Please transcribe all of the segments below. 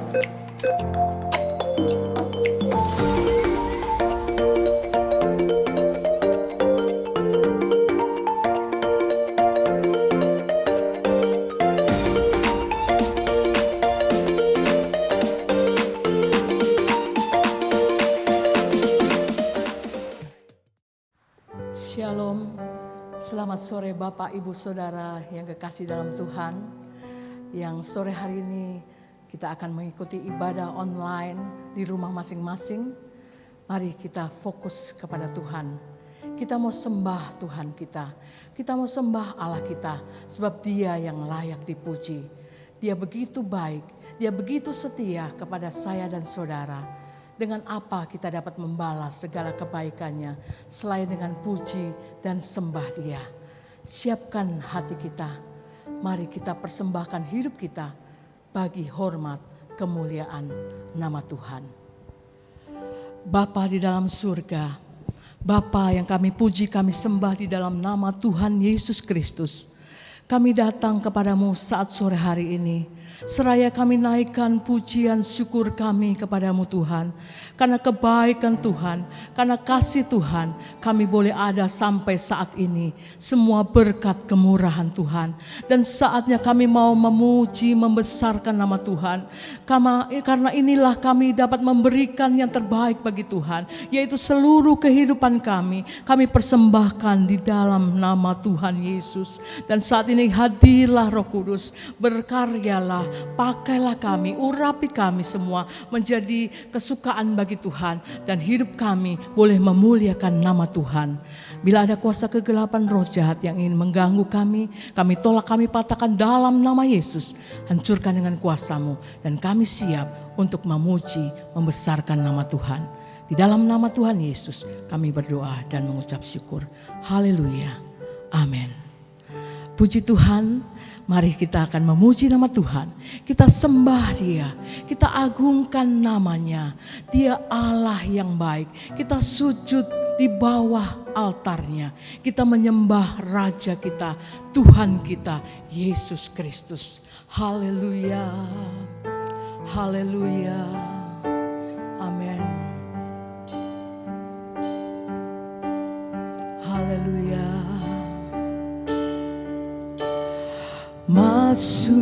Shalom, selamat sore Bapak, Ibu, Saudara yang kekasih dalam Tuhan. Yang sore hari ini kita akan mengikuti ibadah online di rumah masing-masing. Mari kita fokus kepada Tuhan. Kita mau sembah Tuhan kita. Kita mau sembah Allah kita sebab Dia yang layak dipuji. Dia begitu baik, Dia begitu setia kepada saya dan saudara. Dengan apa kita dapat membalas segala kebaikannya selain dengan puji dan sembah Dia. Siapkan hati kita. Mari kita persembahkan hidup kita bagi hormat kemuliaan nama Tuhan. Bapa di dalam surga, Bapa yang kami puji, kami sembah di dalam nama Tuhan Yesus Kristus. Kami datang kepadamu saat sore hari ini. Seraya kami naikkan pujian syukur kami kepadamu Tuhan. Karena kebaikan Tuhan, karena kasih Tuhan, kami boleh ada sampai saat ini. Semua berkat kemurahan Tuhan. Dan saatnya kami mau memuji, membesarkan nama Tuhan. Karena inilah kami dapat memberikan yang terbaik bagi Tuhan. Yaitu seluruh kehidupan kami. Kami persembahkan di dalam nama Tuhan Yesus. Dan saat ini hadirlah Roh Kudus, berkaryalah. Pakailah kami, urapi kami semua menjadi kesukaan bagi Tuhan. Dan hidup kami boleh memuliakan nama Tuhan. Bila ada kuasa kegelapan roh jahat yang ingin mengganggu kami tolak, kami patahkan dalam nama Yesus. Hancurkan dengan kuasa-Mu. Dan kami siap untuk memuji, membesarkan nama Tuhan. Di dalam nama Tuhan Yesus kami berdoa dan mengucap syukur. Haleluya. Amin. Puji Tuhan. Mari kita akan memuji nama Tuhan. Kita sembah Dia. Kita agungkan namanya. Dia Allah yang baik. Kita sujud di bawah altarnya. Kita menyembah Raja kita, Tuhan kita, Yesus Kristus. Haleluya. Haleluya. Amin. Haleluya. Masuk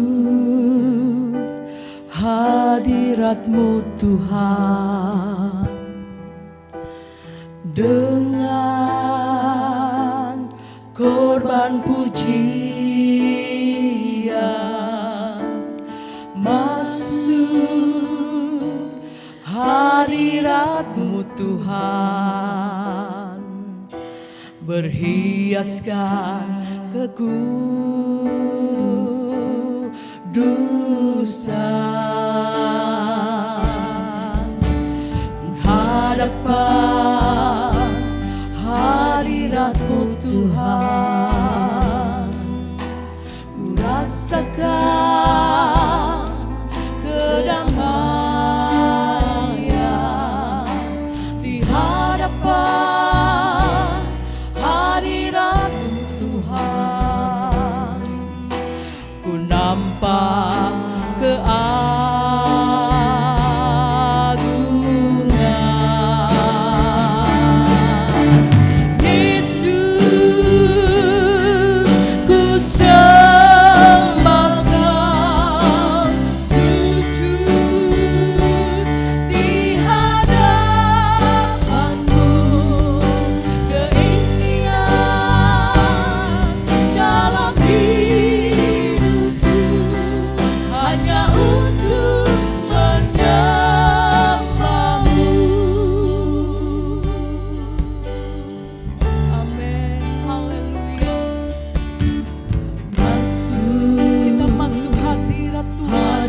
hadirat-Mu Tuhan dengan korban pujian. Masuk hadirat-Mu Tuhan, berhiaskan kekudusan di hadapan hadirat-Mu Tuhan. Ku rasakan kedamaian di hadapan hadirat-Mu Tuhan. Ku nampak keagungan Yesus, ku sembahkan, sujud di hadapan-Mu. Keinginan dalam hidupku hanya untuk menyembah-Mu. Amin. Haleluya. Kita masuk hadirat Tuhan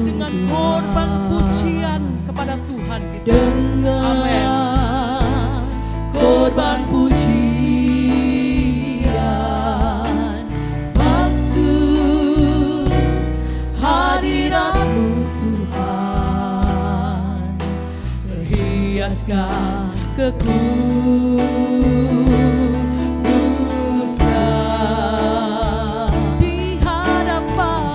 dengan korban pujian kepada Tuhan kita. Amin. Korban pujian masuk hadirat-Mu Tuhan, berhiaskan kekudusan di hadapan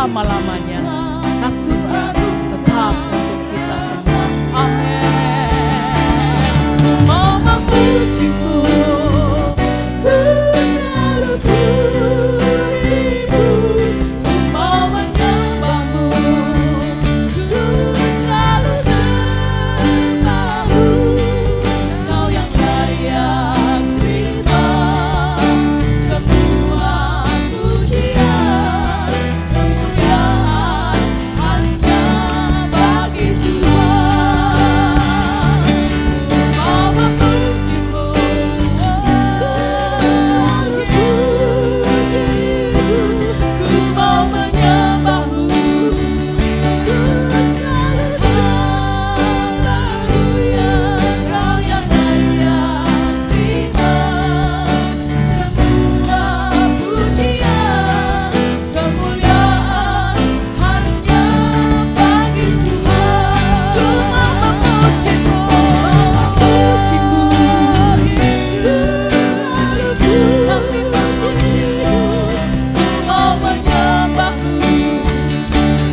selama-lamanya. Kasih-Nya tetap untuk kita semua. Amin. Ku mau memuji-Mu, ku selalu puji-Mu. Ku mau menyembah-Mu, ku selalu sembah-Mu. Kau yang layak terima semua pujian, kemuliaan hanya bagi Tuhan. Ku mau memuji-Mu, ku selalu puji-Mu. Ku mau menyembah-Mu, ku selalu haleluya. Kau yang layak terima semua pujian, kemuliaan hanya bagi Tuhan. Ku mau memuji-Mu, puji-Mu, Yesus, selalu puji-Mu. Ku mau menyembah-Mu,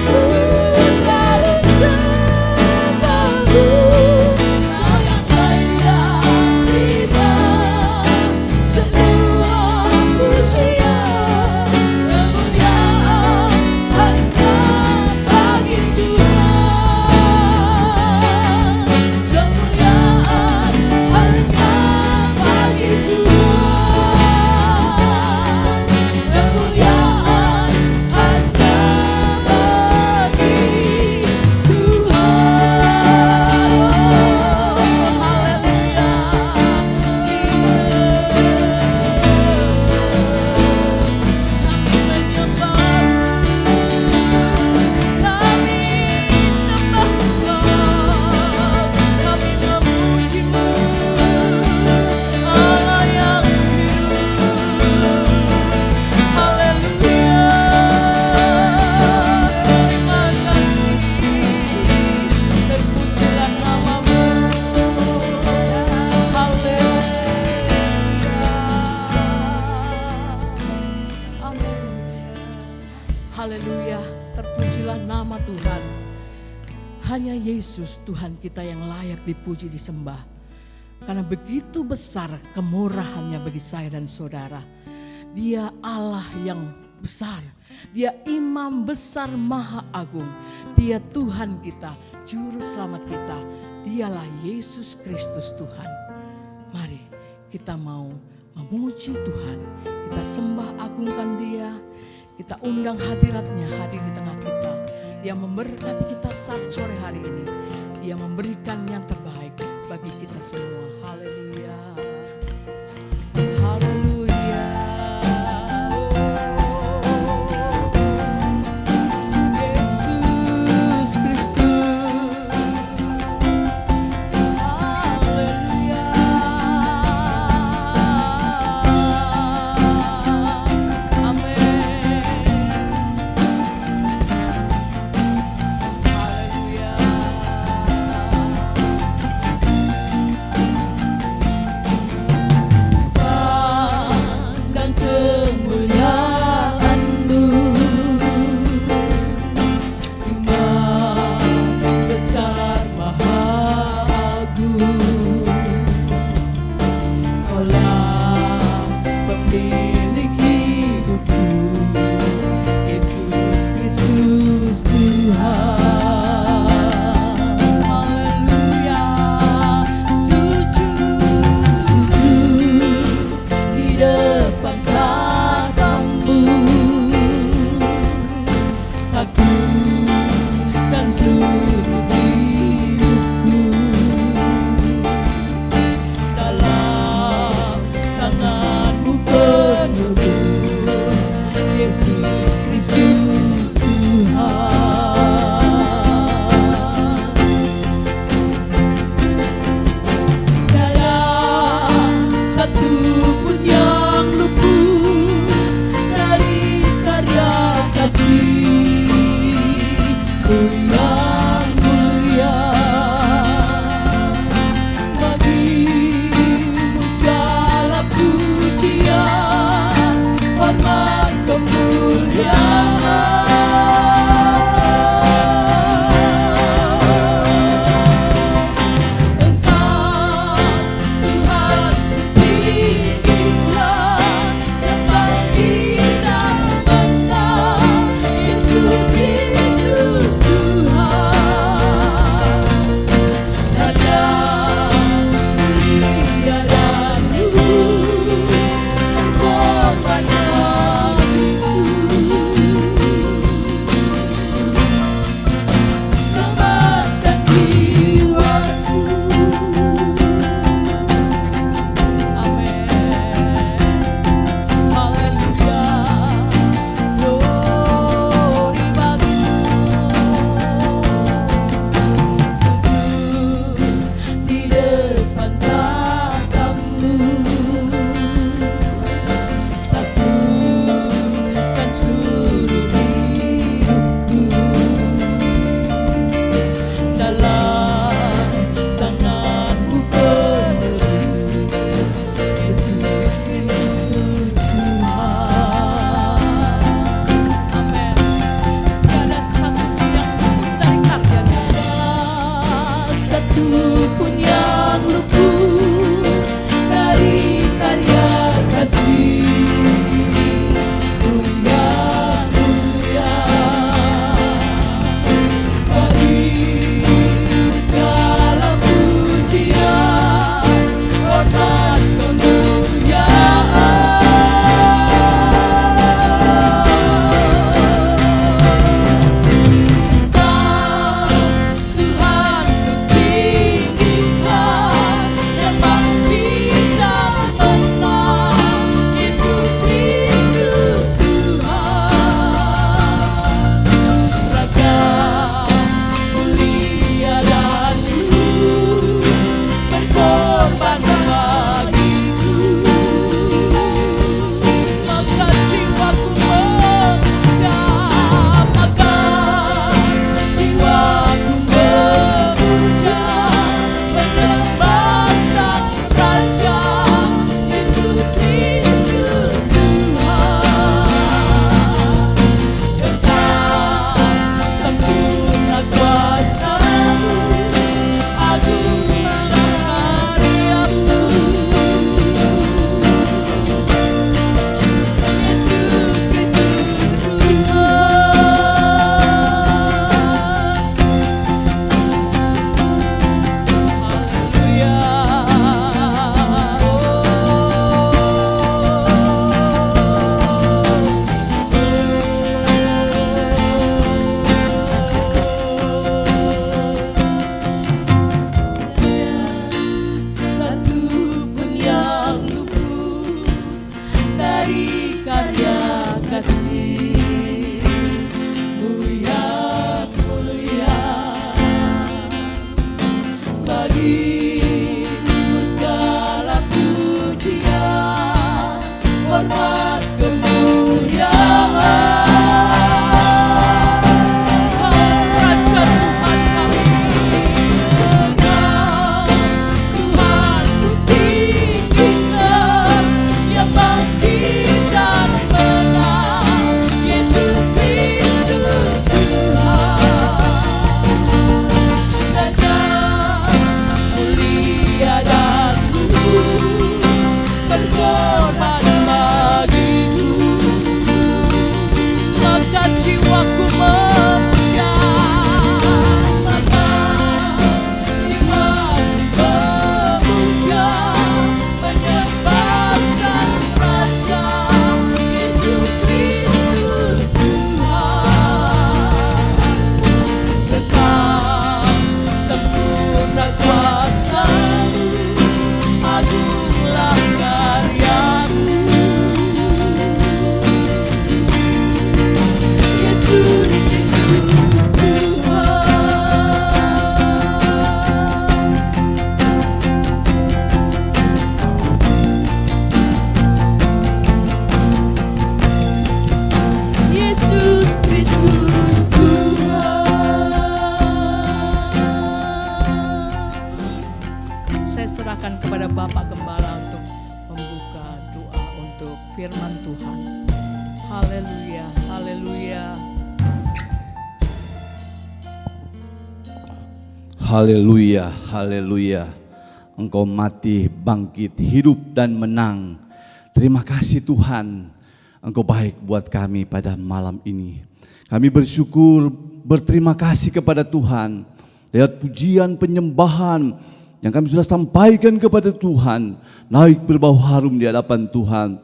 ku selalu sembah-Mu. Kau yang layak terima semua pujian, kemuliaan hanya bagi Tuhan. Semua Haleluya, terpujilah nama Tuhan. Hanya Yesus Tuhan kita yang layak dipuji disembah. Karena begitu besar kemurahannya bagi saya dan saudara. Dia Allah yang besar. Dia Imam besar Maha Agung. Dia Tuhan kita, Juru Selamat kita. Dialah Yesus Kristus Tuhan. Mari kita mau memuji Tuhan. Kita sembah agungkan Dia. Kita undang hadiratnya hadir di tengah kita. Dia memberkati kita saat sore hari ini. Dia memberikan yang terbaik bagi kita semua. Haleluya. Haleluya. Yesus Kristus. Haleluya. Amin. satu pun yang luput dari karya kasih. Mulia, mulia, bagi segala pujian, hormat kemuliaan. Serahkan kepada Bapak Gembala untuk membuka doa untuk firman Tuhan. Haleluya, haleluya. Haleluya, haleluya. Engkau mati, bangkit, hidup dan menang. Terima kasih Tuhan, Engkau baik buat kami pada malam ini. Kami bersyukur, berterima kasih kepada Tuhan. Lihat pujian penyembahan yang kami sudah sampaikan kepada Tuhan, naik berbau harum di hadapan Tuhan.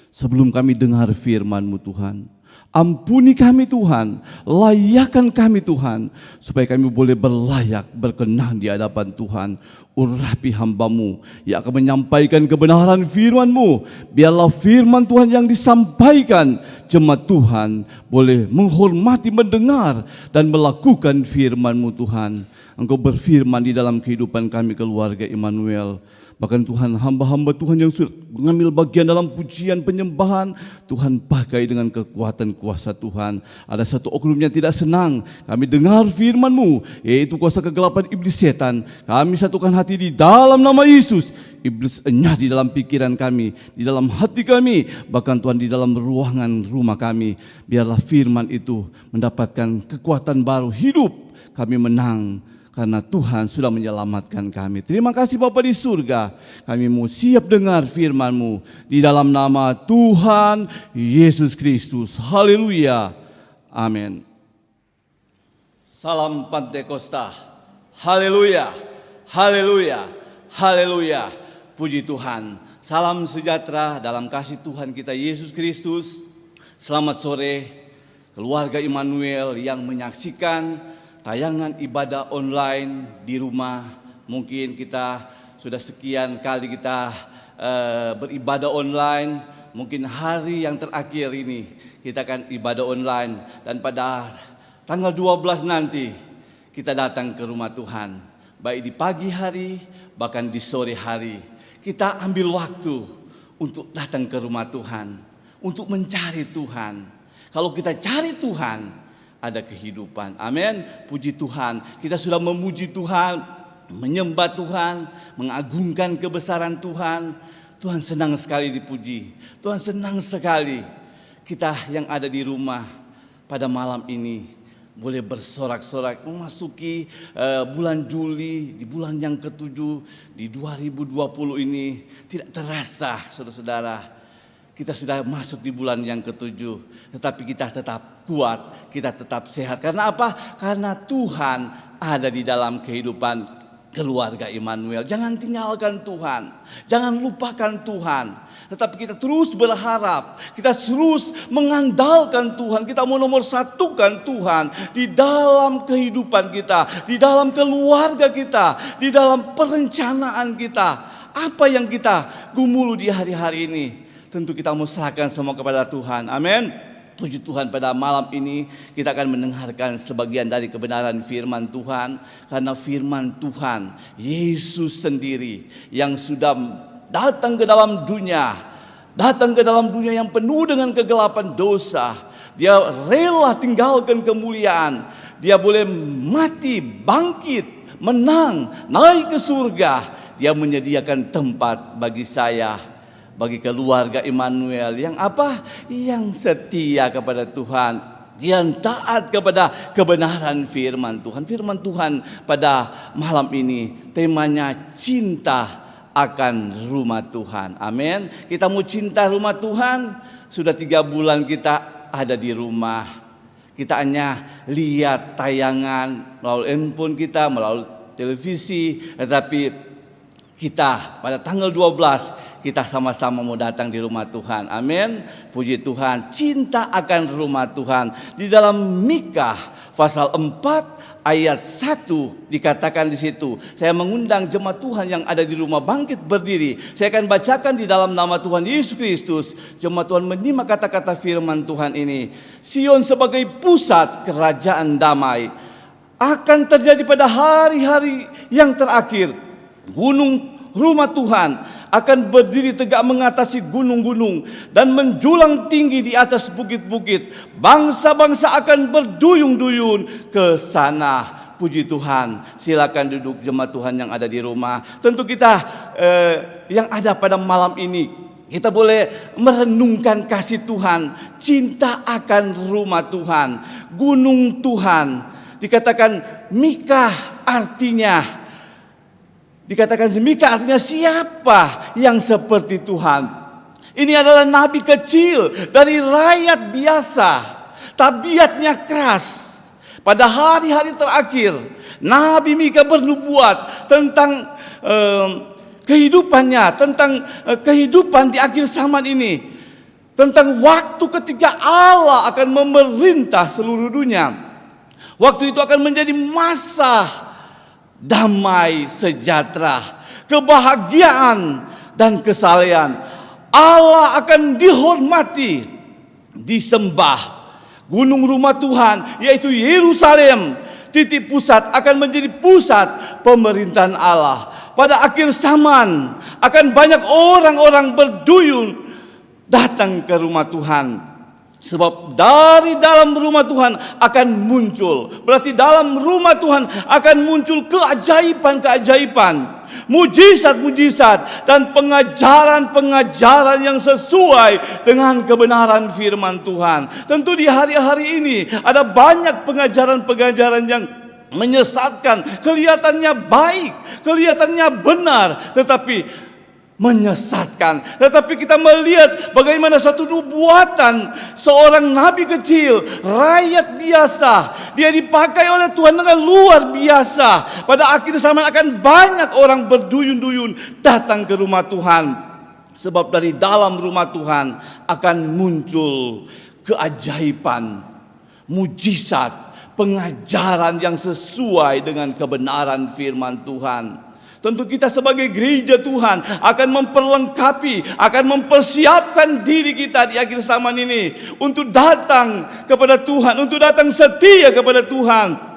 Sebelum kami dengar firman-Mu Tuhan, ampuni kami Tuhan, layakkan kami Tuhan, supaya kami boleh berlayak, berkenan di hadapan Tuhan. Urapi hamba-Mu yang akan menyampaikan kebenaran firman-Mu. Biarlah firman Tuhan yang disampaikan, jemaat Tuhan boleh menghormati, mendengar, dan melakukan firman-Mu Tuhan. Engkau berfirman di dalam kehidupan kami keluarga Immanuel. Bahkan Tuhan, hamba-hamba Tuhan yang sudah mengambil bagian dalam pujian penyembahan, Tuhan pakai dengan kekuatan kuasa Tuhan. Ada satu oknum yang tidak senang, kami dengar firman-Mu, yaitu kuasa kegelapan iblis setan. Kami satukan hati di dalam nama Yesus. Iblis enyah di dalam pikiran kami, di dalam hati kami, bahkan Tuhan di dalam ruangan rumah kami. Biarlah firman itu mendapatkan kekuatan baru, hidup. Kami menang, karena Tuhan sudah menyelamatkan kami. Terima kasih Bapa di surga, kami mau siap dengar firman-Mu di dalam nama Tuhan Yesus Kristus. Haleluya. Amin. Salam Pantekosta. Haleluya. Haleluya. Haleluya. Puji Tuhan. Salam sejahtera dalam kasih Tuhan kita Yesus Kristus. Selamat sore keluarga Immanuel yang menyaksikan tayangan ibadah online di rumah. Mungkin kita sudah sekian kali kita beribadah online. Mungkin hari yang terakhir ini kita akan ibadah online. Dan pada tanggal 12 nanti kita datang ke rumah Tuhan. Baik di pagi hari, bahkan di sore hari. Kita ambil waktu untuk datang ke rumah Tuhan. Untuk mencari Tuhan. Kalau kita cari Tuhan, ada kehidupan. Amin. Puji Tuhan. Kita sudah memuji Tuhan, menyembah Tuhan, mengagungkan kebesaran Tuhan. Tuhan senang sekali dipuji. Tuhan senang sekali kita yang ada di rumah pada malam ini boleh bersorak-sorak memasuki bulan Juli, di bulan yang ke-7 di 2020 ini. Tidak terasa saudara-saudara, kita sudah masuk di bulan yang ke-7, tetapi kita tetap kuat, kita tetap sehat. Karena apa? Karena Tuhan ada di dalam kehidupan keluarga Immanuel. Jangan tinggalkan Tuhan, jangan lupakan Tuhan. Tetapi kita terus berharap, kita terus mengandalkan Tuhan. Kita mau nomor satukan Tuhan di dalam kehidupan kita, di dalam keluarga kita, di dalam perencanaan kita. Apa yang kita gumulu di hari-hari ini? Tentu kita mau serahkan semua kepada Tuhan. Amin. Puji Tuhan, pada malam ini kita akan mendengarkan sebagian dari kebenaran firman Tuhan. Karena firman Tuhan, Yesus sendiri yang sudah datang ke dalam dunia. Datang ke dalam dunia yang penuh dengan kegelapan dosa. Dia rela tinggalkan kemuliaan. Dia boleh mati, bangkit, menang, naik ke surga. Dia menyediakan tempat bagi saya, bagi keluarga Immanuel yang apa? Yang setia kepada Tuhan, yang taat kepada kebenaran firman Tuhan. Firman Tuhan pada malam ini temanya cinta akan rumah Tuhan. Amin. Kita mau cinta rumah Tuhan. Sudah 3 bulan kita ada di rumah. Kita hanya lihat tayangan melalui handphone kita, melalui televisi, tetapi kita pada tanggal 12 kita sama-sama mau datang di rumah Tuhan. Amin. Puji Tuhan. Cinta akan rumah Tuhan. Di dalam Mika pasal 4 ayat 1 dikatakan di situ. Saya mengundang jemaat Tuhan yang ada di rumah bangkit berdiri. Saya akan bacakan di dalam nama Tuhan Yesus Kristus. Jemaat Tuhan menyimak kata-kata firman Tuhan ini. Sion sebagai pusat kerajaan damai akan terjadi pada hari-hari yang terakhir. Gunung rumah Tuhan akan berdiri tegak mengatasi gunung-gunung dan menjulang tinggi di atas bukit-bukit. Bangsa-bangsa akan berduyun-duyun ke sana. Puji Tuhan. Silakan duduk jemaat Tuhan yang ada di rumah. Tentu kita yang ada pada malam ini, kita boleh merenungkan kasih Tuhan, cinta akan rumah Tuhan, gunung Tuhan. Dikatakan Mika artinya, siapa yang seperti Tuhan? Ini adalah nabi kecil dari rakyat biasa, tabiatnya keras. Pada hari-hari terakhir, Nabi Mika bernubuat tentang kehidupannya, tentang kehidupan di akhir zaman ini, tentang waktu ketika Allah akan memerintah seluruh dunia. Waktu itu akan menjadi masa damai, sejahtera, kebahagiaan dan kesalehan. Allah akan dihormati, disembah. Gunung rumah Tuhan yaitu Yerusalem, titik pusat, akan menjadi pusat pemerintahan Allah. Pada akhir zaman akan banyak orang-orang berduyun datang ke rumah Tuhan. Sebab dari dalam rumah Tuhan akan muncul, berarti dalam rumah Tuhan akan muncul keajaiban-keajaiban, mujizat-mujizat dan pengajaran-pengajaran yang sesuai dengan kebenaran firman Tuhan. Tentu di hari-hari ini ada banyak pengajaran-pengajaran yang menyesatkan, kelihatannya baik, kelihatannya benar, tetapi menyesatkan. Tetapi kita melihat bagaimana satu nubuatan seorang nabi kecil, rakyat biasa, dia dipakai oleh Tuhan dengan luar biasa. Pada akhir zaman akan banyak orang berduyun-duyun datang ke rumah Tuhan, sebab dari dalam rumah Tuhan akan muncul keajaiban, mujizat, pengajaran yang sesuai dengan kebenaran firman Tuhan. Tentu kita sebagai gereja Tuhan akan memperlengkapi, akan mempersiapkan diri kita di akhir zaman ini untuk datang kepada Tuhan, untuk datang setia kepada Tuhan.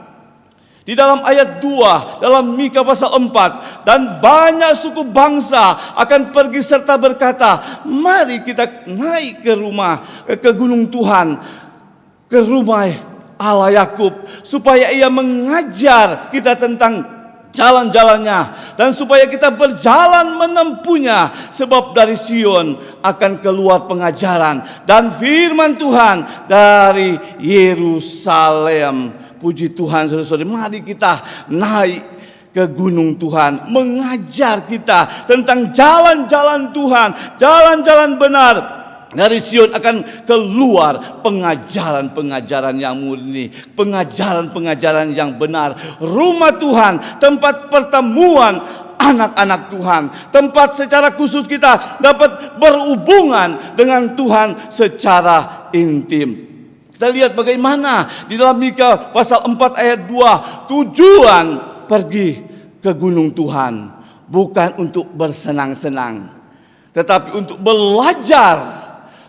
Di dalam ayat 2 dalam Mika pasal 4, dan banyak suku bangsa akan pergi serta berkata, mari kita naik ke gunung Tuhan, ke rumah Allah Yakub, supaya ia mengajar kita tentang jalan-jalannya, dan supaya kita berjalan menempuhnya, sebab dari Sion akan keluar pengajaran dan firman Tuhan dari Yerusalem. Puji Tuhan, saudara-saudari, mari kita naik ke gunung Tuhan, mengajar kita tentang jalan-jalan Tuhan, jalan-jalan benar. Dari Sion akan keluar pengajaran-pengajaran yang murni, pengajaran-pengajaran yang benar. Rumah Tuhan, tempat pertemuan anak-anak Tuhan, tempat secara khusus kita dapat berhubungan dengan Tuhan secara intim. Kita lihat bagaimana di dalam Mika pasal 4 ayat 2, tujuan pergi ke gunung Tuhan bukan untuk bersenang-senang, tetapi untuk belajar.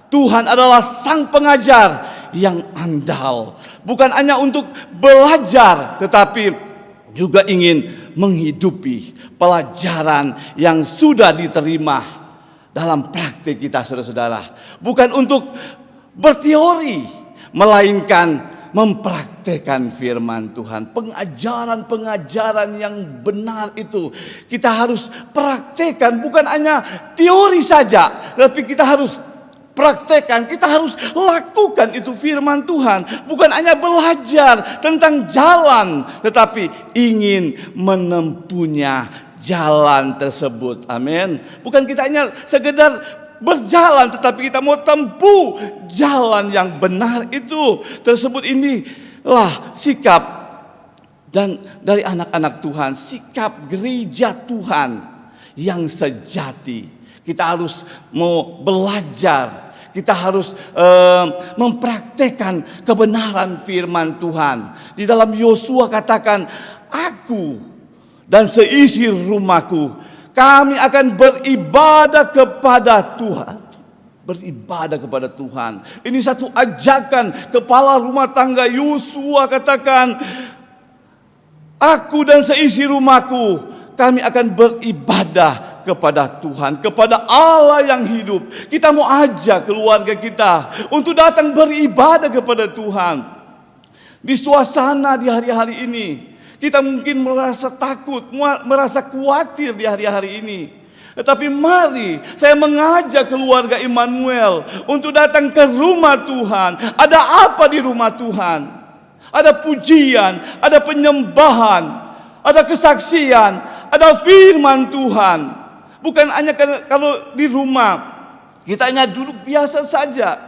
Tuhan adalah sang pengajar yang andal. Bukan hanya untuk belajar, tetapi juga ingin menghidupi pelajaran yang sudah diterima dalam praktik kita, saudara-saudara. Bukan untuk berteori, melainkan mempraktekkan firman Tuhan. Pengajaran-pengajaran yang benar itu kita harus praktekkan, bukan hanya teori saja, tapi kita harus praktekkan, kita harus lakukan itu firman Tuhan. Bukan hanya belajar tentang jalan, tetapi ingin menempuhnya jalan tersebut. Amin. Bukan kita hanya sekedar berjalan, tetapi kita mau tempuh jalan yang benar itu tersebut. Inilah sikap dan dari anak-anak Tuhan, sikap gereja Tuhan yang sejati. Kita harus mau belajar, kita harus mempraktekkan kebenaran firman Tuhan. Di dalam Yosua katakan, aku dan seisi rumahku, kami akan beribadah kepada Tuhan. Beribadah kepada Tuhan. Ini satu ajakan kepala rumah tangga. Yosua katakan, aku dan seisi rumahku, kami akan beribadah kepada Tuhan, kepada Allah yang hidup. Kita mau ajak keluarga kita untuk datang beribadah kepada Tuhan. Di suasana di hari-hari ini, kita mungkin merasa takut, merasa khawatir di hari-hari ini. Tetapi mari saya mengajak keluarga Immanuel untuk datang ke rumah Tuhan. Ada apa di rumah Tuhan? Ada pujian, ada penyembahan, ada kesaksian, ada firman Tuhan. Bukan hanya kalau di rumah kita hanya duduk biasa saja,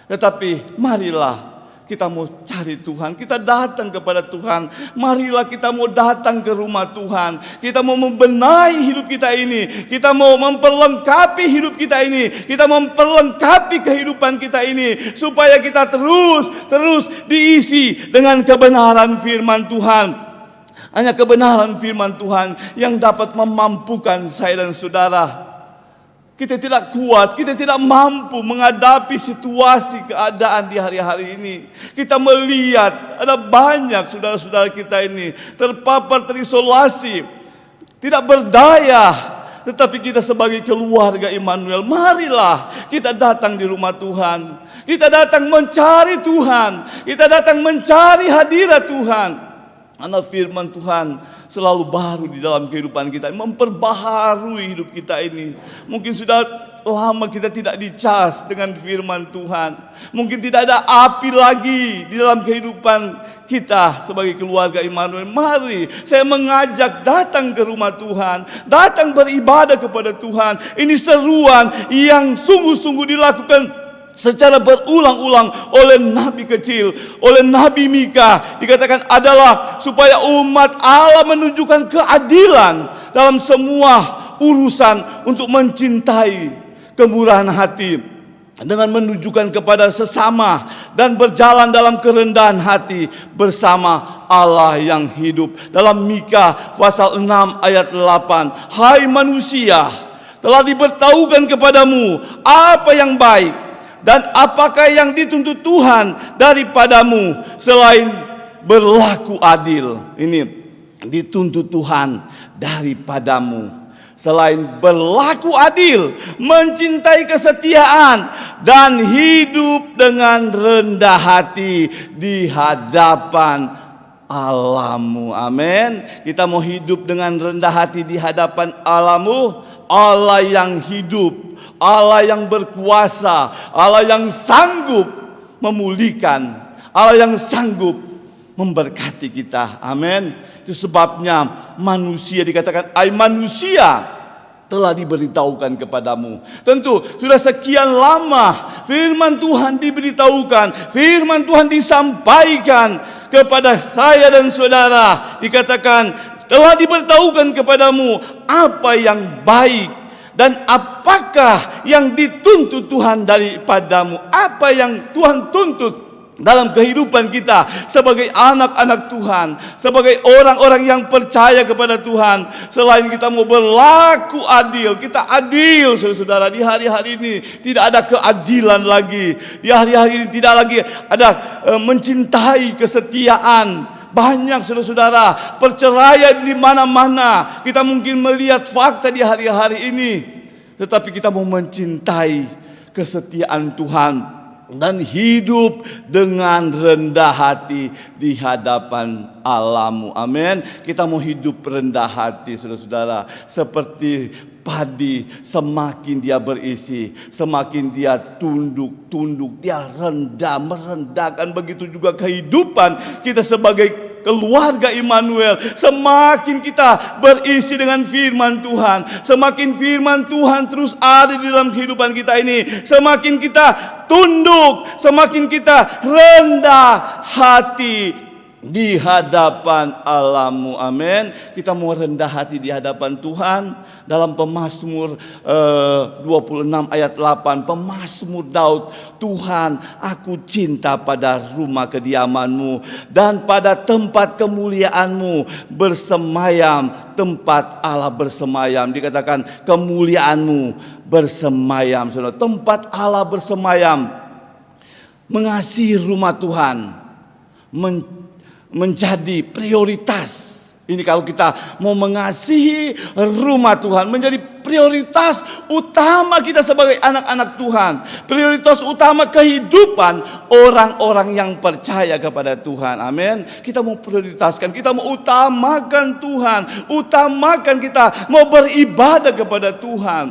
tetapi marilah kita mau cari Tuhan, kita datang kepada Tuhan. Marilah kita mau datang ke rumah Tuhan. Kita mau membenahi hidup kita ini, kita mau memperlengkapi hidup kita ini, kita memperlengkapi kehidupan kita ini, supaya kita terus diisi dengan kebenaran firman Tuhan. Hanya kebenaran firman Tuhan yang dapat memampukan saya dan saudara. Kita tidak kuat, kita tidak mampu menghadapi situasi keadaan di hari-hari ini. Kita melihat ada banyak saudara-saudara kita ini terpapar, terisolasi, tidak berdaya. Tetapi kita sebagai keluarga Immanuel, marilah kita datang di rumah Tuhan. Kita datang mencari Tuhan, kita datang mencari hadirat Tuhan. Karena firman Tuhan selalu baru di dalam kehidupan kita, memperbaharui hidup kita ini. Mungkin sudah lama kita tidak dicas dengan firman Tuhan. Mungkin tidak ada api lagi di dalam kehidupan kita sebagai keluarga Immanuel. Mari saya mengajak datang ke rumah Tuhan, datang beribadah kepada Tuhan. Ini seruan yang sungguh-sungguh dilakukan secara berulang-ulang oleh nabi kecil, oleh Nabi Mika. Dikatakan adalah supaya umat Allah menunjukkan keadilan dalam semua urusan, untuk mencintai kemurahan hati dengan menunjukkan kepada sesama dan berjalan dalam kerendahan hati bersama Allah yang hidup. Dalam Mika pasal 6 ayat 8, hai manusia, telah diberitahukan kepadamu apa yang baik dan apakah yang dituntut Tuhan daripadamu selain berlaku adil. Ini dituntut Tuhan daripadamu selain berlaku adil, mencintai kesetiaan, dan hidup dengan rendah hati di hadapan Allahmu. Amin. Kita mau hidup dengan rendah hati di hadapan Allahmu, Allah yang hidup, Allah yang berkuasa, Allah yang sanggup memulihkan, Allah yang sanggup memberkati kita. Amin. Itu sebabnya manusia dikatakan, ai manusia, telah diberitahukan kepadamu. Tentu sudah sekian lama firman Tuhan diberitahukan, firman Tuhan disampaikan kepada saya dan saudara. Dikatakan telah diberitahukan kepadamu apa yang baik dan apakah yang dituntut Tuhan daripadamu. Apa yang Tuhan tuntut dalam kehidupan kita sebagai anak-anak Tuhan, sebagai orang-orang yang percaya kepada Tuhan. Selain kita mau berlaku adil, kita adil saudara. Di hari-hari ini tidak ada keadilan lagi. Di hari-hari ini tidak lagi ada mencintai kesetiaan. Banyak saudara-saudara perceraian di mana-mana. Kita mungkin melihat fakta di hari-hari ini, tetapi kita mau mencintai kesetiaan Tuhan dan hidup dengan rendah hati di hadapan Allahmu. Amin. Kita mau hidup rendah hati saudara-saudara. Seperti padi, semakin dia berisi, semakin dia tunduk, dia rendah, merendahkan. Begitu juga kehidupan kita sebagai keluarga Immanuel. Semakin kita berisi dengan firman Tuhan, semakin firman Tuhan terus ada di dalam kehidupan kita ini, semakin kita tunduk, semakin kita rendah hati di hadapan Allahmu. Amin. Kita mau rendah hati di hadapan Tuhan. Dalam Pemazmur 26 ayat 8, Pemazmur Daud, Tuhan, aku cinta pada rumah kediamanmu dan pada tempat kemuliaanmu bersemayam. Tempat Allah bersemayam, dikatakan kemuliaanmu bersemayam. Saudara, tempat Allah bersemayam. Mengasihi rumah Tuhan menjadi prioritas. Ini kalau kita mau mengasihi rumah Tuhan, menjadi prioritas utama kita sebagai anak-anak Tuhan. Prioritas utama kehidupan orang-orang yang percaya kepada Tuhan. Amin. Kita mau prioritaskan, kita mau utamakan Tuhan. Utamakan kita mau beribadah kepada Tuhan.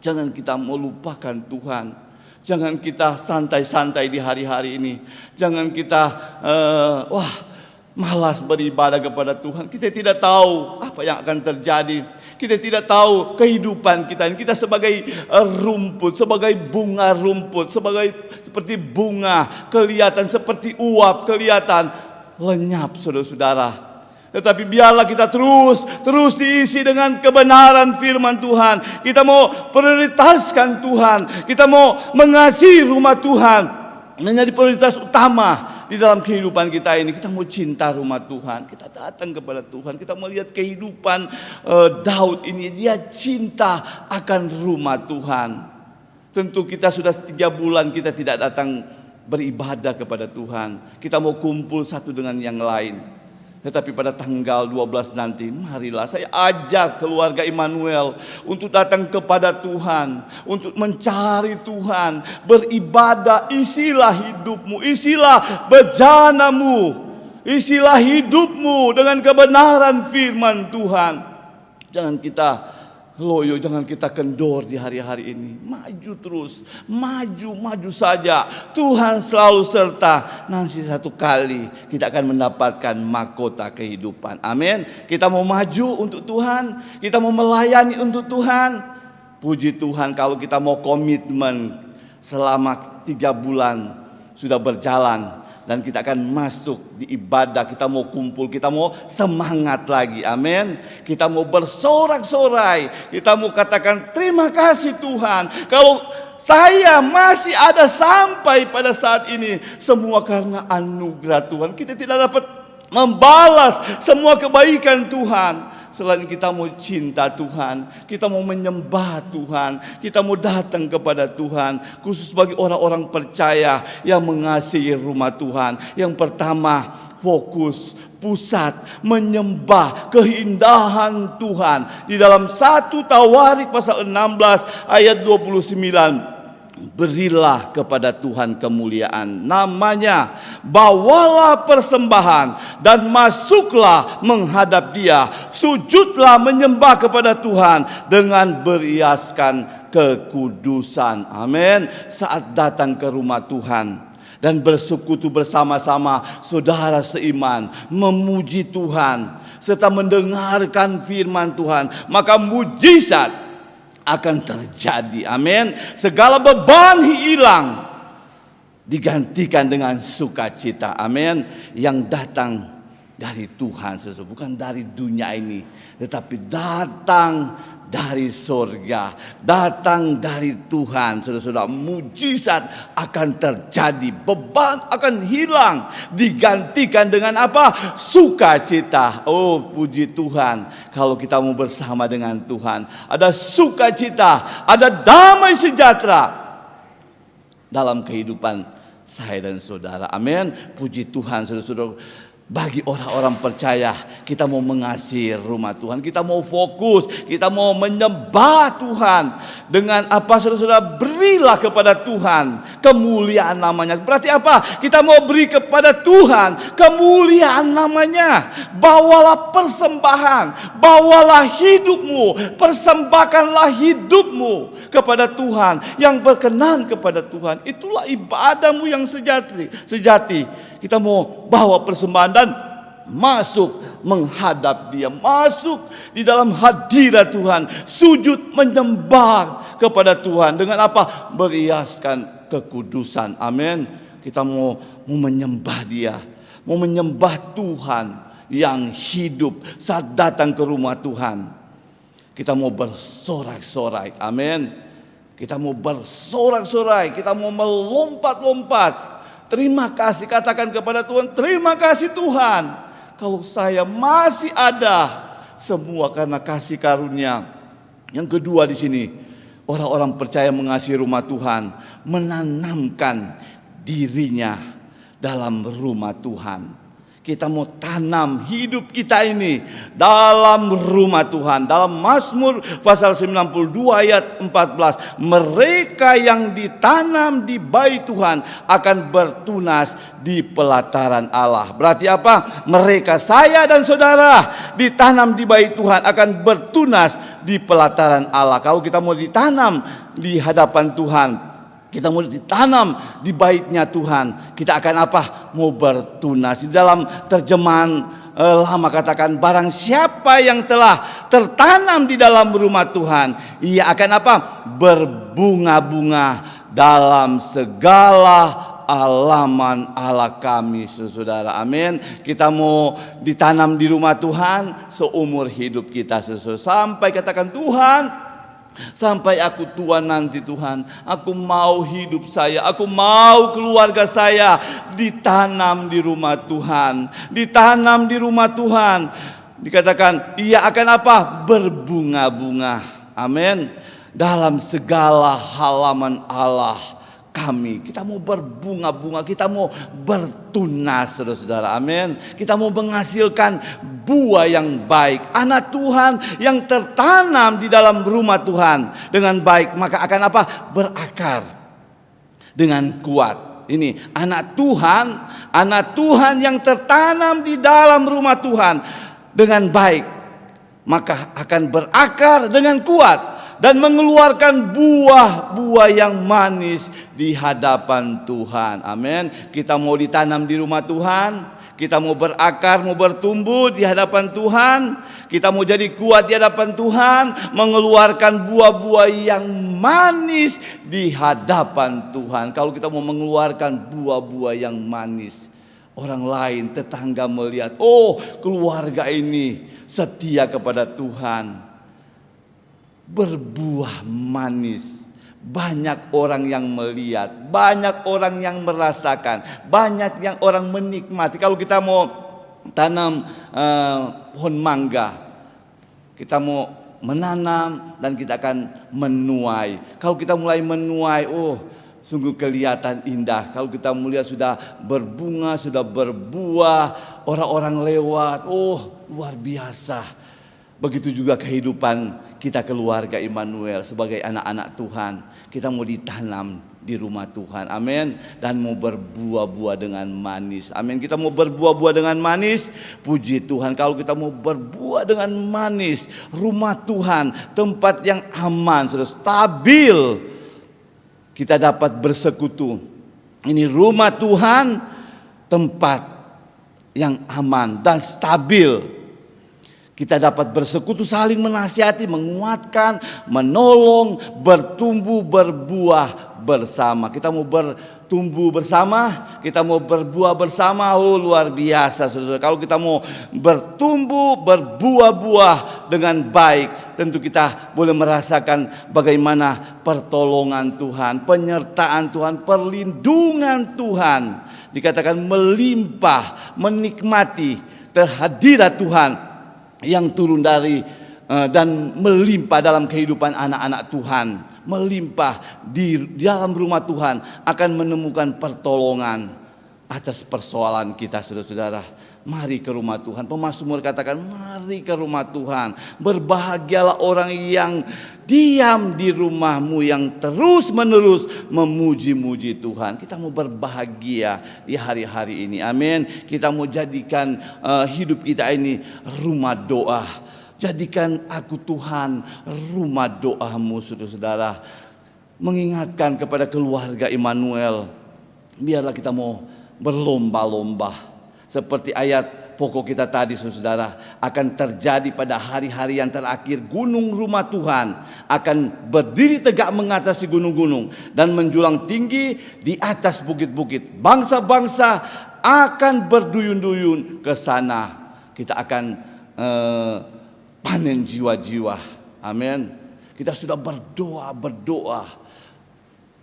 Jangan kita mau lupakan Tuhan. Jangan kita santai-santai di hari-hari ini. Jangan kita malas beribadah kepada Tuhan. Kita tidak tahu apa yang akan terjadi. Kita tidak tahu kehidupan kita. Kita sebagai rumput, sebagai bunga rumput, seperti bunga kelihatan, seperti uap kelihatan lenyap saudara-saudara. Tetapi biarlah kita terus diisi dengan kebenaran firman Tuhan. Kita mau prioritaskan Tuhan. Kita mau mengasihi rumah Tuhan menjadi prioritas utama di dalam kehidupan kita ini. Kita mau cinta rumah Tuhan. Kita datang kepada Tuhan. Kita melihat kehidupan Daud ini. Dia cinta akan rumah Tuhan. Tentu kita sudah 3 bulan kita tidak datang beribadah kepada Tuhan. Kita mau kumpul satu dengan yang lain. Tetapi pada tanggal 12 nanti, marilah saya ajak keluarga Immanuel untuk datang kepada Tuhan, untuk mencari Tuhan, beribadah. Isilah hidupmu, isilah bejanamu, isilah hidupmu dengan kebenaran firman Tuhan. Jangan kita Loyo, jangan kita kendor di hari-hari ini. Maju terus, maju saja. Tuhan selalu serta. Nanti satu kali kita akan mendapatkan mahkota kehidupan. Amin. Kita mau maju untuk Tuhan, kita mau melayani untuk Tuhan. Puji Tuhan kalau kita mau komitmen selama 3 bulan sudah berjalan. Dan kita akan masuk di ibadah, kita mau kumpul, kita mau semangat lagi, amin. Kita mau bersorak-sorai, kita mau katakan terima kasih Tuhan. Kalau saya masih ada sampai pada saat ini, semua karena anugerah Tuhan. Kita tidak dapat membalas semua kebaikan Tuhan. Selain kita mau cinta Tuhan, kita mau menyembah Tuhan, kita mau datang kepada Tuhan. Khusus bagi orang-orang percaya yang mengasihi rumah Tuhan. Yang pertama, fokus, pusat, menyembah keindahan Tuhan. Di dalam 1 Tawarik pasal 16 ayat 29. Berilah kepada Tuhan kemuliaan namanya, bawalah persembahan dan masuklah menghadap Dia, sujudlah menyembah kepada Tuhan dengan beriaskan kekudusan. Amin. Saat datang ke rumah Tuhan dan bersekutu bersama-sama saudara seiman, memuji Tuhan serta mendengarkan firman Tuhan, maka mujizat akan terjadi. Amin. Segala beban hilang, digantikan dengan sukacita. Amin. Yang datang dari Tuhan, bukan dari dunia ini, tetapi datang dari sorga, datang dari Tuhan. Saudara-saudara, mujizat akan terjadi, beban akan hilang, digantikan dengan apa? Sukacita. Oh, puji Tuhan, kalau kita mau bersama dengan Tuhan, ada sukacita, ada damai sejahtera dalam kehidupan saya dan saudara. Amin. Puji Tuhan, saudara-saudara. Bagi orang-orang percaya, kita mau mengasihi rumah Tuhan, kita mau fokus, kita mau menyembah Tuhan. Dengan apa, saudara-saudara? Berilah kepada Tuhan kemuliaan namanya. Berarti apa? Kita mau beri kepada Tuhan kemuliaan namanya. Bawalah persembahan, bawalah hidupmu, persembahkanlah hidupmu kepada Tuhan, yang berkenan kepada Tuhan. Itulah ibadahmu yang sejati. Kita mau bawa persembahan dan masuk menghadap Dia, masuk di dalam hadirat Tuhan, sujud menyembah kepada Tuhan dengan apa? Beriaskan kekudusan. Amin. Kita mau menyembah Dia, mau menyembah Tuhan yang hidup saat datang ke rumah Tuhan. Kita mau bersorak-sorai. Amin. Kita mau bersorak-sorai, kita mau melompat-lompat. Terima kasih, katakan kepada Tuhan, terima kasih Tuhan. Kalau saya masih ada, semua karena kasih karunia. Yang kedua di sini, orang-orang percaya mengasihi rumah Tuhan, menanamkan dirinya dalam rumah Tuhan. Kita mau tanam hidup kita ini dalam rumah Tuhan. Dalam Mazmur pasal 92 ayat 14. Mereka yang ditanam di bait Tuhan akan bertunas di pelataran Allah. Berarti apa? Mereka, saya dan saudara, ditanam di bait Tuhan akan bertunas di pelataran Allah. Kalau kita mau ditanam di hadapan Tuhan, kita mau ditanam di baitnya Tuhan, kita akan apa? Mau bertunas. Di dalam terjemahan lama katakan, barang siapa yang telah tertanam di dalam rumah Tuhan, ia akan apa? Berbunga-bunga dalam segala halaman Allah kami, saudara. Amin. Kita mau ditanam di rumah Tuhan seumur hidup kita, sampai katakan, Tuhan, sampai aku tua nanti Tuhan, aku mau hidup saya, aku mau keluarga saya ditanam di rumah Tuhan, ditanam di rumah Tuhan. Dikatakan ia akan apa? Berbunga-bunga. Amin. Dalam segala halaman Allah kami, kita mau berbunga-bunga, kita mau bertunas, saudara-saudara. Amin. Kita mau menghasilkan buah yang baik, anak Tuhan yang tertanam di dalam rumah Tuhan dengan baik, maka akan apa? Berakar dengan kuat. Ini anak Tuhan yang tertanam di dalam rumah Tuhan dengan baik, maka akan berakar dengan kuat dan mengeluarkan buah-buah yang manis di hadapan Tuhan. Amin. Kita mau ditanam di rumah Tuhan, kita mau berakar, mau bertumbuh di hadapan Tuhan, kita mau jadi kuat di hadapan Tuhan, mengeluarkan buah-buah yang manis di hadapan Tuhan. Kalau kita mau mengeluarkan buah-buah yang manis, orang lain, tetangga melihat, oh, keluarga ini setia kepada Tuhan, berbuah manis. Banyak orang yang melihat, banyak orang yang merasakan, banyak yang orang menikmati. Kalau kita mau tanam pohon mangga, kita mau menanam dan kita akan menuai. Kalau kita mulai menuai, oh, sungguh kelihatan indah. Kalau kita melihat sudah berbunga, sudah berbuah, orang-orang lewat, oh, luar biasa. Begitu juga kehidupan kita keluarga Immanuel sebagai anak-anak Tuhan. Kita mau ditanam di rumah Tuhan, amin. Dan mau berbuah-buah dengan manis, amin. Kita mau berbuah-buah dengan manis, puji Tuhan. Kalau kita mau berbuah dengan manis, rumah Tuhan, tempat yang aman, sudah stabil, kita dapat bersekutu. Ini rumah Tuhan, tempat yang aman dan stabil. Kita dapat bersekutu, saling menasihati, menguatkan, menolong, bertumbuh, berbuah bersama. Kita mau bertumbuh bersama, kita mau berbuah bersama. Oh, luar biasa, saudara. Kalau kita mau bertumbuh, berbuah-buah dengan baik, tentu kita boleh merasakan bagaimana pertolongan Tuhan, penyertaan Tuhan, perlindungan Tuhan. Dikatakan melimpah, menikmati kehadiran Tuhan yang turun dari dan melimpah dalam kehidupan anak-anak Tuhan, melimpah di dalam rumah Tuhan, akan menemukan pertolongan atas persoalan kita, saudara-saudara. Mari ke rumah Tuhan. Pemazmur katakan, mari ke rumah Tuhan. Berbahagialah orang yang diam di rumahmu, yang terus menerus memuji-muji Tuhan. Kita mau berbahagia di hari-hari ini, amin. Kita mau jadikan hidup kita ini rumah doa. Jadikan aku Tuhan rumah doamu, saudara-saudara. Mengingatkan kepada keluarga Immanuel, biarlah kita mau berlomba-lomba. Seperti ayat pokok kita tadi, saudara, akan terjadi pada hari-hari yang terakhir. Gunung rumah Tuhan akan berdiri tegak mengatasi gunung-gunung dan menjulang tinggi di atas bukit-bukit. Bangsa-bangsa akan berduyun-duyun ke sana. Kita akan panen jiwa-jiwa. Amin. Kita sudah berdoa.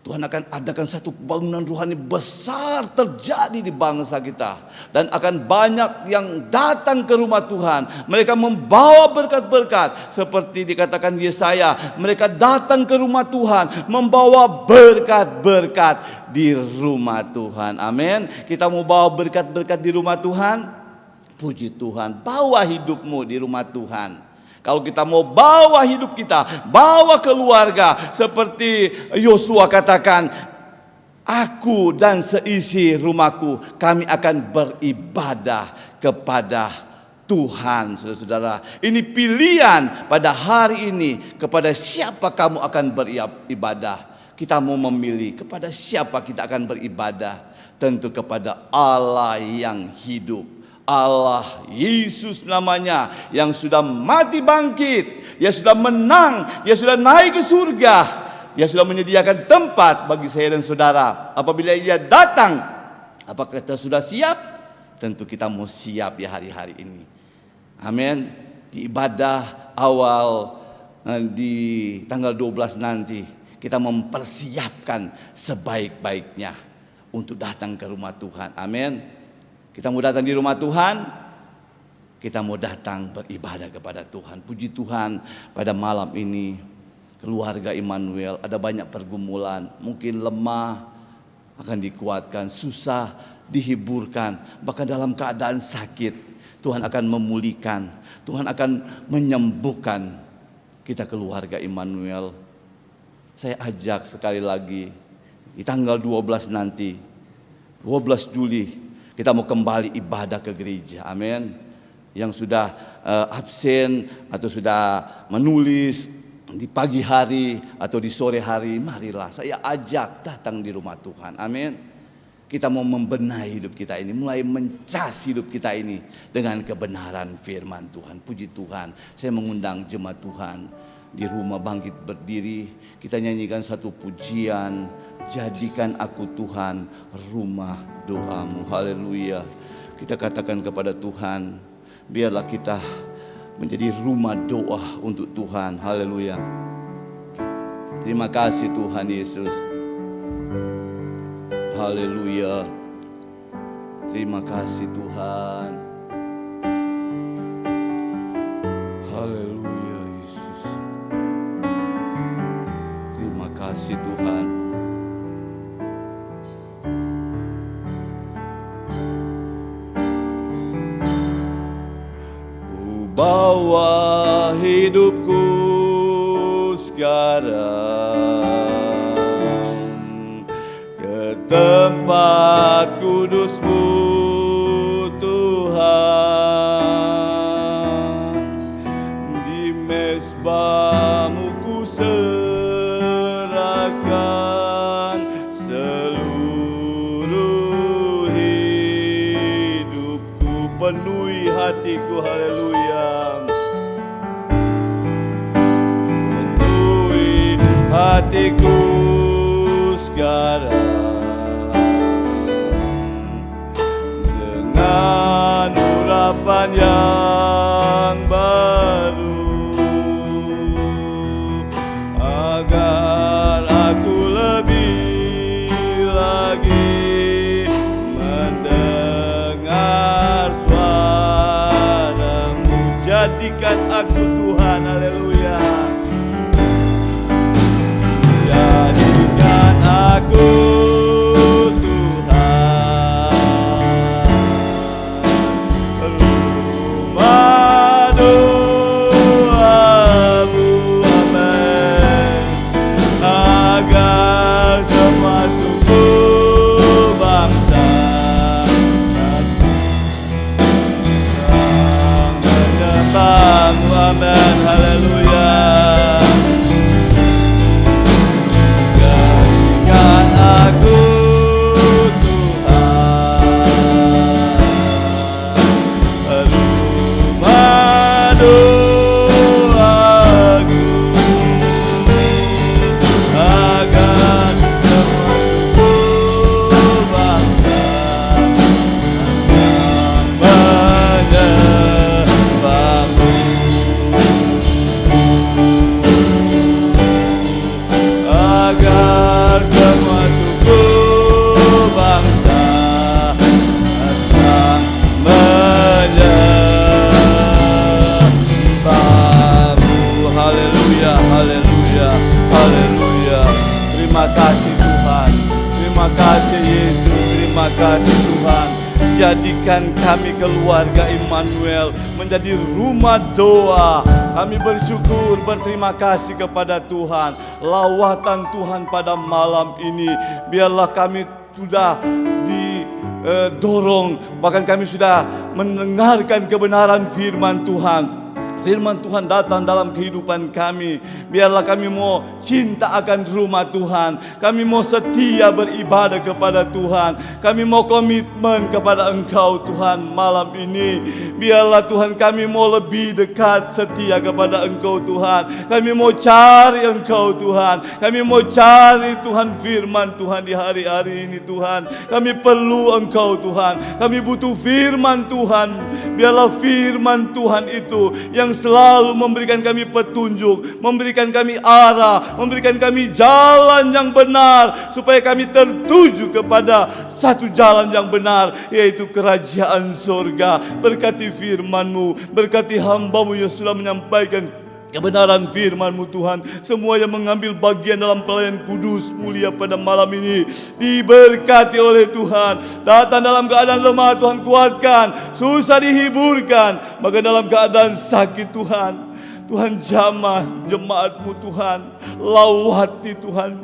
Tuhan akan adakan satu bangunan rohani besar terjadi di bangsa kita. Dan akan banyak yang datang ke rumah Tuhan. Mereka membawa berkat-berkat. Seperti dikatakan Yesaya, mereka datang ke rumah Tuhan membawa berkat-berkat di rumah Tuhan. Amin. Kita mau bawa berkat-berkat di rumah Tuhan. Puji Tuhan, bawa hidupmu di rumah Tuhan. Kalau kita mau bawa hidup kita, bawa keluarga, seperti Yosua katakan, aku dan seisi rumahku, kami akan beribadah kepada Tuhan. Saudara-saudara, ini pilihan pada hari ini, kepada siapa kamu akan beribadah. Kita mau memilih kepada siapa kita akan beribadah. Tentu kepada Allah yang hidup, Allah Yesus namanya, yang sudah mati bangkit, Dia sudah menang, Dia sudah naik ke surga, Dia sudah menyediakan tempat bagi saya dan saudara. Apabila Dia datang, apakah kita sudah siap? Tentu kita mau siap di hari-hari ini. Amin. Di ibadah awal di tanggal 12 nanti, kita mempersiapkan sebaik-baiknya untuk datang ke rumah Tuhan. Amin. Kita mau datang di rumah Tuhan, kita mau datang beribadah kepada Tuhan. Puji Tuhan, pada malam ini keluarga Immanuel ada banyak pergumulan, mungkin lemah, akan dikuatkan, susah, dihiburkan, bahkan dalam keadaan sakit, Tuhan akan memulihkan, Tuhan akan menyembuhkan kita keluarga Immanuel. Saya ajak sekali lagi, di tanggal 12 nanti, 12 Juli, kita mau kembali ibadah ke gereja, amin. Yang sudah absen atau sudah menulis di pagi hari atau di sore hari, marilah saya ajak datang di rumah Tuhan. Amin. Kita mau membenahi hidup kita ini, mulai mencas hidup kita ini dengan kebenaran firman Tuhan. Puji Tuhan, saya mengundang jemaat Tuhan di rumah bangkit berdiri. Kita nyanyikan satu pujian, jadikan aku Tuhan rumah doamu. Haleluya. Kita katakan kepada Tuhan, biarlah kita menjadi rumah doa untuk Tuhan. Haleluya. Terima kasih Tuhan Yesus. Haleluya. Terima kasih Tuhan. Haleluya Yesus. Terima kasih Tuhan. Ku bawa hidupku sekarang tempat kudus-Mu Tuhan, di mezbah-Mu ku serahkan seluruh hidupku, penuhi hatiku. Haleluya. Penuhi hatiku sekarang dengan urapan yang baru, agar aku lebih lagi mendengar suara-Mu. Jadikan aku Tuhan. Haleluya. Jadikan aku amen, haleluya. Jadikan aku Tuhan, rumah doaku, agar semuaku bangsa menyembah-Mu. Agar semua suku bangsa datang menyembah-Mu. Haleluya, haleluya, haleluya. Terima kasih Tuhan, terima kasih Yesus, terima kasih Tuhan. Jadikan kami keluarga Immanuel menjadi rumah doa. Kami bersyukur, berterima kasih kepada Tuhan. Lawatan Tuhan pada malam ini, biarlah kami sudah didorong, bahkan kami sudah mendengarkan kebenaran firman Tuhan. Firman Tuhan datang dalam kehidupan kami. Biarlah kami mau cinta akan rumah Tuhan. Kami mau setia beribadah kepada Tuhan. Kami mau komitmen kepada Engkau Tuhan malam ini. Biarlah Tuhan kami mau lebih dekat setia kepada Engkau Tuhan. Kami mau cari Engkau Tuhan. Kami mau cari Tuhan firman Tuhan di hari-hari ini Tuhan. Kami perlu Engkau Tuhan. Kami butuh firman Tuhan. Biarlah firman Tuhan itu yang selalu memberikan kami petunjuk, memberikan kami arah, memberikan kami jalan yang benar, supaya kami tertuju kepada satu jalan yang benar, yaitu kerajaan surga. Berkati firman-Mu, berkati hamba-Mu yang sudah menyampaikan kebenaran firman-Mu Tuhan. Semua yang mengambil bagian dalam pelayan kudus mulia pada malam ini diberkati oleh Tuhan. Datang dalam keadaan lemah, Tuhan kuatkan. Susah dihiburkan, bahkan dalam keadaan sakit Tuhan Tuhan jamah jemaat-Mu Tuhan, lawati Tuhan.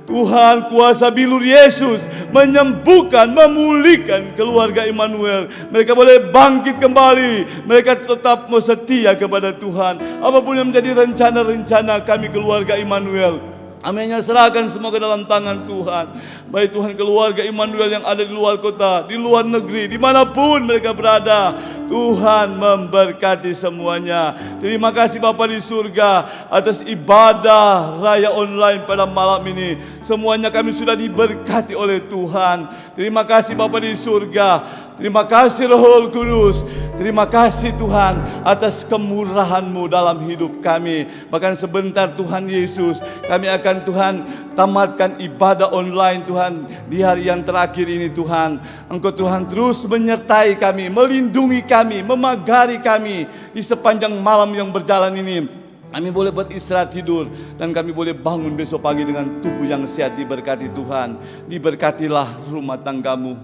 Tuhan, kuasa bilur Yesus menyembuhkan, memulihkan keluarga Immanuel. Mereka boleh bangkit kembali. Mereka tetap mau setia kepada Tuhan. Apapun yang menjadi rencana-rencana kami keluarga Immanuel, kami hanya serahkan semua ke dalam tangan Tuhan. Baik Tuhan, keluarga Immanuel yang ada di luar kota, di luar negeri, dimanapun mereka berada, Tuhan memberkati semuanya. Terima kasih Bapa di surga atas ibadah raya online pada malam ini. Semuanya kami sudah diberkati oleh Tuhan. Terima kasih Bapa di surga. Terima kasih Roh Kudus. Terima kasih Tuhan atas kemurahan-Mu dalam hidup kami. Bahkan sebentar Tuhan Yesus, kami akan Tuhan tamatkan ibadah online Tuhan di hari yang terakhir ini Tuhan. Engkau Tuhan terus menyertai kami, melindungi kami, memagari kami di sepanjang malam yang berjalan ini. Kami boleh beristirahat tidur dan kami boleh bangun besok pagi dengan tubuh yang sehat. Diberkati Tuhan. Diberkatilah rumah tanggamu.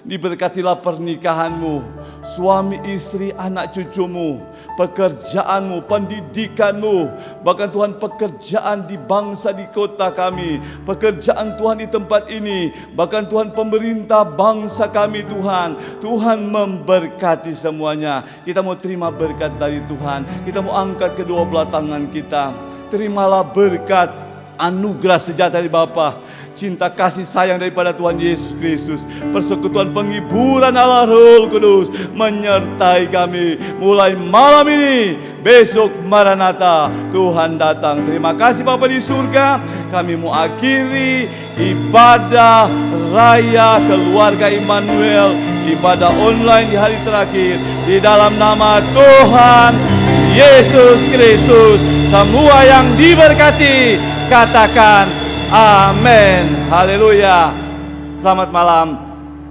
Diberkatilah pernikahanmu, suami istri, anak cucumu, pekerjaanmu, pendidikanmu, bahkan Tuhan pekerjaan di bangsa, di kota kami, pekerjaan Tuhan di tempat ini, bahkan Tuhan pemerintah bangsa kami Tuhan. Tuhan memberkati semuanya. Kita mau terima berkat dari Tuhan. Kita mau angkat kedua belah tangan kita. Terimalah berkat anugerah sejahtera dari Bapa, cinta kasih sayang daripada Tuhan Yesus Kristus, persekutuan penghiburan Allah Roh Kudus menyertai kami mulai malam ini, besok Maranatha, Tuhan datang. Terima kasih Bapa di surga. Kami mau akhiri ibadah raya keluarga Immanuel, ibadah online di hari terakhir, di dalam nama Tuhan Yesus Kristus. Semua yang diberkati katakan amin. Haleluya. Selamat malam.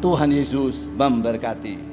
Tuhan Yesus memberkati.